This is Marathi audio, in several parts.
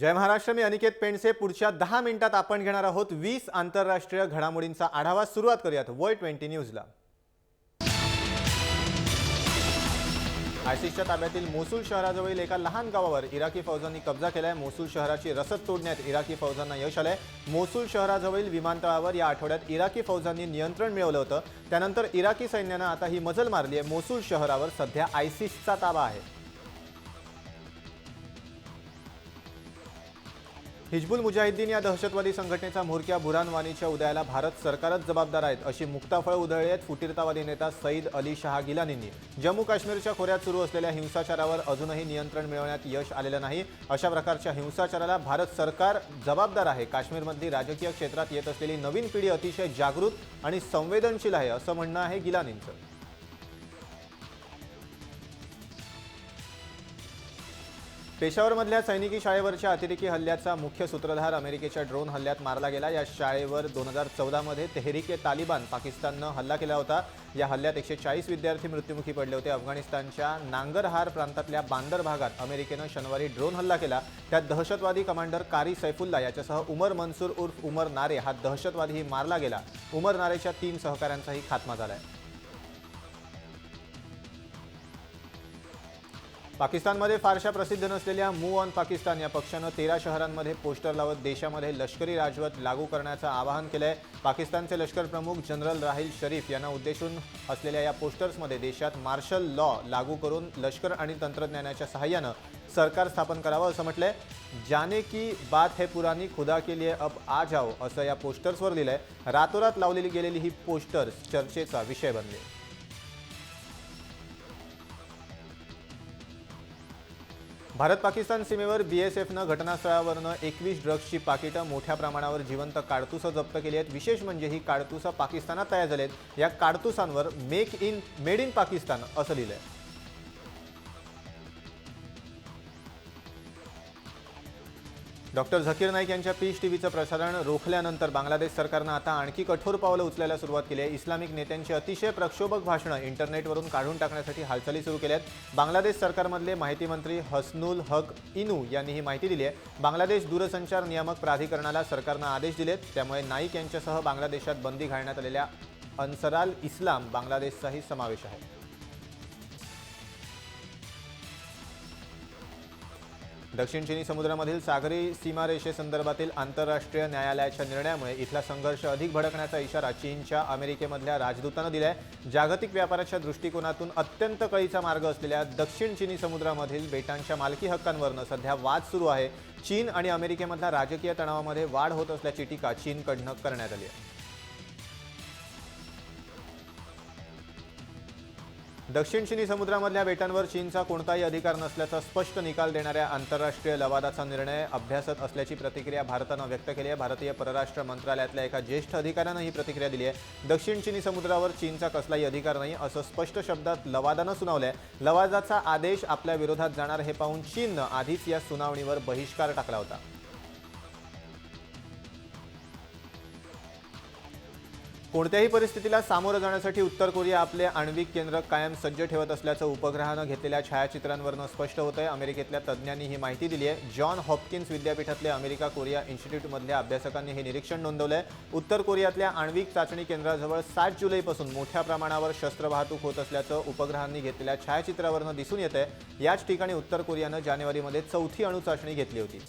जय महाराष्ट्र. मी अनिकेत पेंडसे. पुढच्या 10 मिनिटात आपण घेणार आहोत 20 आंतरराष्ट्रीय घडामोडींचा आढावा. सुरुवात करूयात वर्ल्ड 20 न्यूजला. आयसिसच्या ताब्यातील मोसूल शहराजवळील एका लहान गावावर इराकी फौजांनी कब्जा केलाय. मोसूल शहराची रसद तोडण्यात इराकी फौजांना यश आलंय. मोसूल शहराजवळील विमानतळावर या आठवड्यात इराकी फौजांनी नियंत्रण मिळवलं होतं. त्यानंतर इराकी सैन्यानं आता ही मजल मारली आहे. मोसूल शहरावर सध्या आयसिसचा ताबा आहे. हिजबुल मुजाहिद्दीन या दहशतवादी संघटनेचा म्होरक्या बुरहान वानीच्या उदयाला भारत सरकारच जबाबदार आहेत अशी मुक्ताफळ उधळली आहेत फुटीरतावादी नेता सईद अली शाह गिलानींनी. जम्मू काश्मीरच्या खोऱ्यात सुरू असलेल्या हिंसाचारावर अजूनही नियंत्रण मिळवण्यात यश आलेलं नाही. अशा प्रकारच्या हिंसाचाराला भारत सरकार जबाबदार आहे. काश्मीरमधली राजकीय क्षेत्रात येत असलेली नवीन पिढी अतिशय जागृत आणि संवेदनशील आहे असं म्हणणं आहे गिलानींचं. पेशावरमधल्या सैनिकी शाळेवरच्या अतिरेकी हल्ल्याचा मुख्य सूत्रधार अमेरिकेच्या ड्रोन हल्ल्यात मारला गेला. या शाळेवर 2014 मध्ये तेहरीक-ए-तालिबान पाकिस्ताननं हल्ला केला होता. या हल्ल्यात 140 विद्यार्थी मृत्युमुखी पडले होते. अफगाणिस्तानच्या नांगरहार प्रांतातल्या बांदर भागात अमेरिकेनं शनिवारी ड्रोन हल्ला केला. त्यात दहशतवादी कमांडर कारी सैफुल्ला याच्यासह उमर मंसूर उर्फ उमर नारे हा दहशतवादीही मारला गेला. उमर नारेच्या 3 सहकाऱ्यांचाही खात्मा झालाय. पाकिस्तानमध्ये फारशा प्रसिद्ध नसलेल्या मूव्ह ऑन पाकिस्तान या पक्षानं 13 शहरांमध्ये पोस्टर लावत देशामध्ये लष्करी राजवट लागू करण्याचं आवाहन केलंय. पाकिस्तानचे लष्कर प्रमुख जनरल राहिल शरीफ यांना उद्देशून असलेल्या या पोस्टर्समध्ये देशात मार्शल लॉ लागू करून लष्कर आणि तंत्रज्ञानाच्या सहाय्यानं सरकार स्थापन करावं असं म्हटलंय. जाने की बात है पुरानी, खुदा के लिए अब आ जाओ असं या पोस्टर्सवर लिहिलंय. रातोरात लावलेली गेलेली ही पोस्टर्स चर्चेचा विषय बनले. भारत पाकिस्तान सीमेवर बीएसएफनं घटनास्थळावरनं 21 ड्रग्सची पाकिटं मोठ्या प्रमाणावर जिवंत काडतुसं जप्त केली आहेत. विशेष म्हणजे ही काडतुसं पाकिस्तानात तयार झाली आहेत. या काडतुसांवर मेड इन पाकिस्तान असं लिहिलंय. डॉक्टर झकीर नाईक यांच्या पीस टीव्हीचं प्रसारण रोखल्यानंतर बांगलादेश सरकारनं आता आणखी कठोर पावलं उचलायला सुरुवात केली आहे. इस्लामिक नेत्यांची अतिशय प्रक्षोभक भाषणं इंटरनेटवरून काढून टाकण्यासाठी हालचाली सुरू केल्या आहेत. बांगलादेश सरकारमधले माहिती मंत्री हसनुल हक इनू यांनी ही माहिती दिली आहे. बांगलादेश दूरसंचार नियामक प्राधिकरणाला सरकारनं आदेश दिलेत. त्यामुळे नाईक यांच्यासह बांगलादेशात बंदी घालण्यात आलेल्या अन्सराल इस्लाम बांगलादेशचाही समावेश आहे. दक्षिण चिनी समुद्रामधील सागरी सीमारेषेसंदर्भातील आंतरराष्ट्रीय न्यायालयाच्या निर्णयामुळे इथला संघर्ष अधिक भडकण्याचा इशारा चीनच्या अमेरिकेमधल्या राजदूतानं दिलाय. जागतिक व्यापाराच्या दृष्टिकोनातून अत्यंत कळीचा मार्ग असलेल्या दक्षिण चिनी समुद्रामधील बेटांच्या मालकी हक्कांवरनं सध्या वाद सुरू आहे. चीन आणि अमेरिकेमधल्या राजकीय तणावामध्ये वाढ होत असल्याची टीका चीनकडनं करण्यात आली आहे. दक्षिण चिनी समुद्रामधल्या बेटांवर चीनचा कोणताही अधिकार नसल्याचा स्पष्ट निकाल देणाऱ्या आंतरराष्ट्रीय लवादाचा निर्णय अभ्यासत असल्याची प्रतिक्रिया भारतानं व्यक्त केली आहे. भारतीय परराष्ट्र मंत्रालयातल्या एका ज्येष्ठ अधिकाऱ्यानं ही प्रतिक्रिया दिली आहे. दक्षिण चिनी समुद्रावर चीनचा कसलाही अधिकार नाही असं स्पष्ट शब्दात लवादानं सुनावलंय. लवादाचा आदेश आपल्या विरोधात जाणार हे पाहून चीननं आधीच या सुनावणीवर बहिष्कार टाकला होता. कोणत्याही परिस्थितीला सामोरं जाण्यासाठी उत्तर कोरिया आपले आण्विक केंद्र कायम सज्ज ठेवत असल्याचं उपग्रहानं घेतलेल्या छायाचित्रांवरनं स्पष्ट होतंय. अमेरिकेतल्या तज्ज्ञांनी ही माहिती दिली आहे. जॉन हॉपकिन्स विद्यापीठातले अमेरिका कोरिया इन्स्टिट्यूटमधल्या अभ्यासकांनी हे निरीक्षण नोंदवलंय. उत्तर कोरियातल्या आण्विक चाचणी केंद्राजवळ 7 जुलैपासून मोठ्या प्रमाणावर शस्त्र वाहतूक होत असल्याचं उपग्रहांनी घेतलेल्या छायाचित्रावरनं दिसून येतंय. याच ठिकाणी उत्तर कोरियानं जानेवारीमध्ये 4थी अणुचाचणी घेतली होती.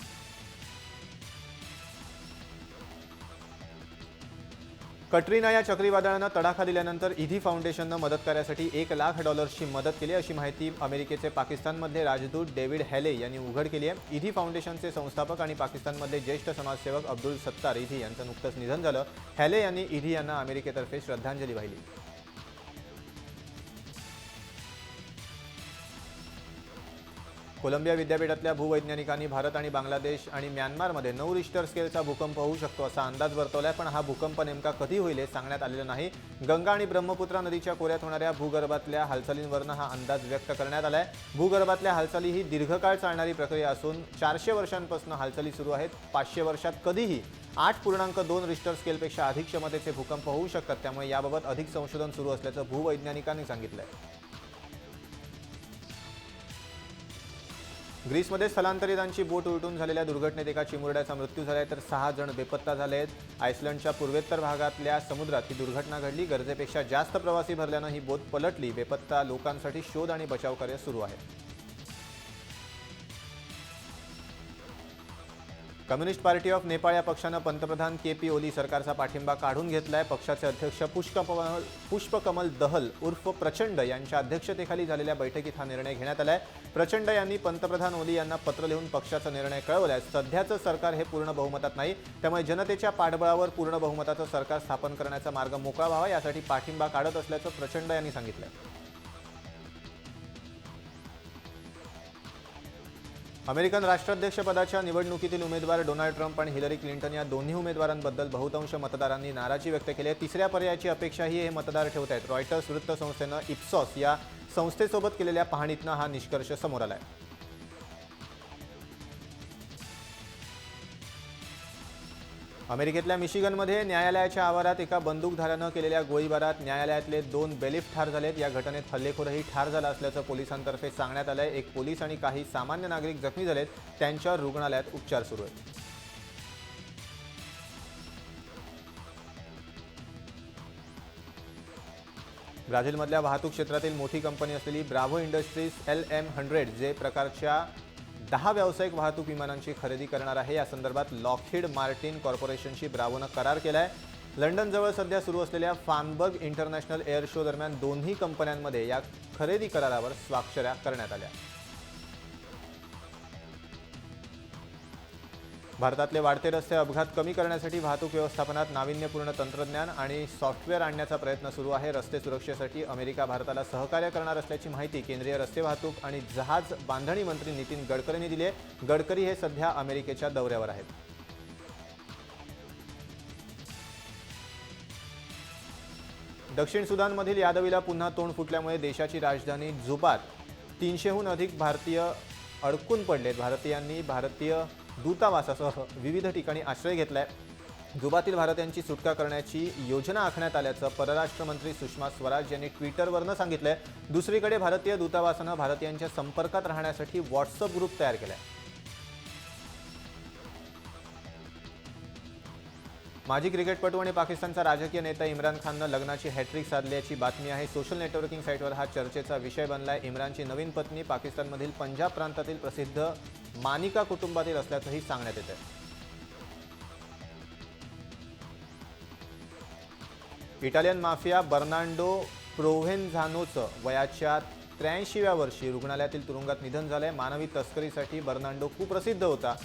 कटरीना या चक्रीवादळानं तडाखा दिल्यानंतर ईधी फाउंडेशननं मदतकार्यासाठी $1,00,000ची मदत केली अशी माहिती अमेरिकेचे पाकिस्तानमधले राजदूत डेव्हिड हॅले यांनी उघड केली आहे. ईधी फाउंडेशनचे संस्थापक आणि पाकिस्तानमधले ज्येष्ठ समाजसेवक अब्दुल सत्तार ईधी यांचं नुकतंच निधन झालं. हॅले यांनी ईधी यांना अमेरिकेतर्फे श्रद्धांजली वाहिली. कोलंबिया विद्यापीठातल्या भूवैज्ञानिकांनी भारत आणि बांगलादेश आणि म्यानमारमध्ये 9 रिश्टर स्केलचा भूकंप होऊ शकतो असा अंदाज वर्तवलाय. पण हा भूकंप नेमका कधी होईल हे सांगण्यात आलेलं नाही. गंगा आणि ब्रह्मपुत्रा नदीच्या खोऱ्यात होणाऱ्या भूगर्भातल्या हालचालींवरनं हा अंदाज व्यक्त करण्यात आलाय. भूगर्भातल्या हालचाली ही दीर्घकाळ चालणारी प्रक्रिया असून 400 वर्षांपासून हालचाली सुरू आहेत. 500 वर्षात कधीही 8.2 रिश्टर स्केलपेक्षा अधिक क्षमतेचे भूकंप होऊ शकतात. त्यामुळे याबाबत अधिक संशोधन सुरू असल्याचं भूवैज्ञानिकांनी सांगितलंय. ग्रीसमध्ये स्थलांतरितांची बोट उलटून झालेल्या दुर्घटनेत एका चिमुरड्याचा मृत्यू झालाय तर 6 जण बेपत्ता झाले आहेत। आइसलंडच्या पूर्वेत्तर भागातल्या समुद्रात ही दुर्घटना घडली। गरजेपेक्षा जास्त प्रवासी भरल्यानं ही बोट पलटली। बेपत्ता लोकांसाठी शोध आणि बचाव कार्य सुरू आहे। कम्युनिस्ट पार्टी ऑफ नेपाळ या पक्षानं पंतप्रधान के.पी. ओली सरकारचा पाठिंबा काढून घेतलाय। पक्षाचे अध्यक्ष पुष्पकमल दहल उर्फ प्रचंड यांच्या अध्यक्षतेखाली झालेल्या बैठकीत हा निर्णय घेण्यात आलाय। प्रचंड यांनी पंतप्रधान ओली यांना पत्र लिहून पक्षाचा निर्णय कळवलाय। सध्याचं सरकार हे पूर्ण बहुमतात नाही, त्यामुळे जनतेच्या पाठबळावर पूर्ण बहुमताचं सरकार स्थापन करण्याचा मार्ग मोकळा व्हावा यासाठी पाठिंबा काढत असल्याचं प्रचंड यांनी सांगितलं। अमेरिकन राष्ट्राध्यक्षपदाच्या निवडणुकीतील उमेदवार डोनाल्ड ट्रम्प आणि हिलरी क्लिंटन या दोन्ही उमेदवारांबद्दल बहुतांश मतदारांनी नाराजी व्यक्त केली आहे। तिसऱ्या पर्यायाची अपेक्षाही हे मतदार ठेवत आहेत। रॉयटर्स वृत्तसंस्थेनं इप्सॉस या संस्थेसोबत केलेल्या पाहणीतनं हा निष्कर्ष समोर आलाय। अमेरिकेतल्या मिशिगनमध्ये न्यायालयाच्या आवारात एका बंदूकधाऱ्यानं केलेल्या गोळीबारात न्यायालयातले 2 बेलिफ ठार झालेत। या घटनेत हल्लेखोरही ठार झाला असल्याचं पोलिसांतर्फे सांगण्यात आलंय। एक पोलीस आणि काही सामान्य नागरिक जखमी झालेत, त्यांच्यावर रुग्णालयात उपचार सुरू आहेत। ब्राझीलमधल्या वाहतूक क्षेत्रातील मोठी कंपनी असलेली ब्राव्हो इंडस्ट्रीज LM100 जे प्रकारच्या 10 व्यावसायिक वाहतूक विमानांची खरेदी करणार आहे। या संदर्भात लॉकहीड मार्टिन कॉर्पोरेशनशी ब्राव्होनं करार केलाय। लंडनजवळ सध्या सुरू असलेल्या फार्नबर्ग इंटरनॅशनल एअर शो दरम्यान दोन्ही कंपन्यांमध्ये या खरेदी करारावर स्वाक्षऱ्या करण्यात आल्या। भारतातले वाढते रस्ते अपघात कमी करण्यासाठी वाहतूक व्यवस्थापनात नाविन्यपूर्ण तंत्रज्ञान आणि सॉफ्टवेअर आणण्याचा प्रयत्न सुरू आहे। रस्ते सुरक्षेसाठी अमेरिका भारताला सहकार्य करणार असल्याची माहिती केंद्रीय रस्ते वाहतूक आणि जहाज बांधणी मंत्री नितीन गडकरींनी दिली आहे। गडकरी हे सध्या अमेरिकेच्या दौऱ्यावर आहेत। दक्षिण सुदानमधील यादवीला पुन्हा तोंड फुटल्यामुळे देशाची राजधानी जुबात 300हून अधिक भारतीय अडकून पडलेत। भारतीयांनी भारतीय दूतावासासह विविध ठिकाणी आश्रय घेतलाय। जुबातील भारतीयांची सुटका करण्याची योजना आखण्यात आल्याचं परराष्ट्र मंत्री सुषमा स्वराज यांनी ट्विटरवरनं सांगितलंय। दुसरीकडे भारतीय दूतावासानं भारतीयांच्या संपर्कात राहण्यासाठी व्हॉट्सअप ग्रुप तयार केलाय। माजी क्रिकेटपटू आणि पाकिस्तानचा राजकीय नेता इम्रान खाननं लग्नाची हॅट्रिक साधल्याची बातमी आहे। सोशल नेटवर्किंग साईटवर हा चर्चेचा विषय बनलाय। इम्रानची नवीन पत्नी पाकिस्तानमधील पंजाब प्रांतातील प्रसिद्ध मानिका कुटुंबातील असल्याचंही सांगण्यात येतं। इटालियन माफिया बर्नार्डो प्रोव्हेन्झानोचं वयाच्या 83व्या वर्षी रुग्णालयातील तुरुंगात निधन झालंय। मानवी तस्करीसाठी बर्नार्डो कुप्रसिद्ध होता।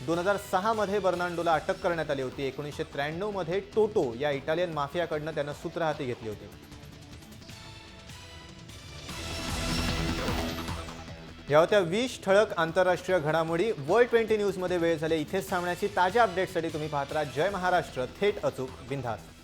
2006 मध्ये बर्नार्डोला अटक करण्यात आली होती। 1993 मध्ये टोटो या इटालियन माफियाकडनं त्यानं सूत्र हाती घेतली होती। या होत्या 20 ठळक आंतरराष्ट्रीय घडामोडी। वर्ल्ड 20 न्यूजमध्ये वेळ झाले इथेच थांबण्याची। ताज्या अपडेट्ससाठी तुम्ही पाहत राहा जय महाराष्ट्र, थेट अचूक बिनधास्त।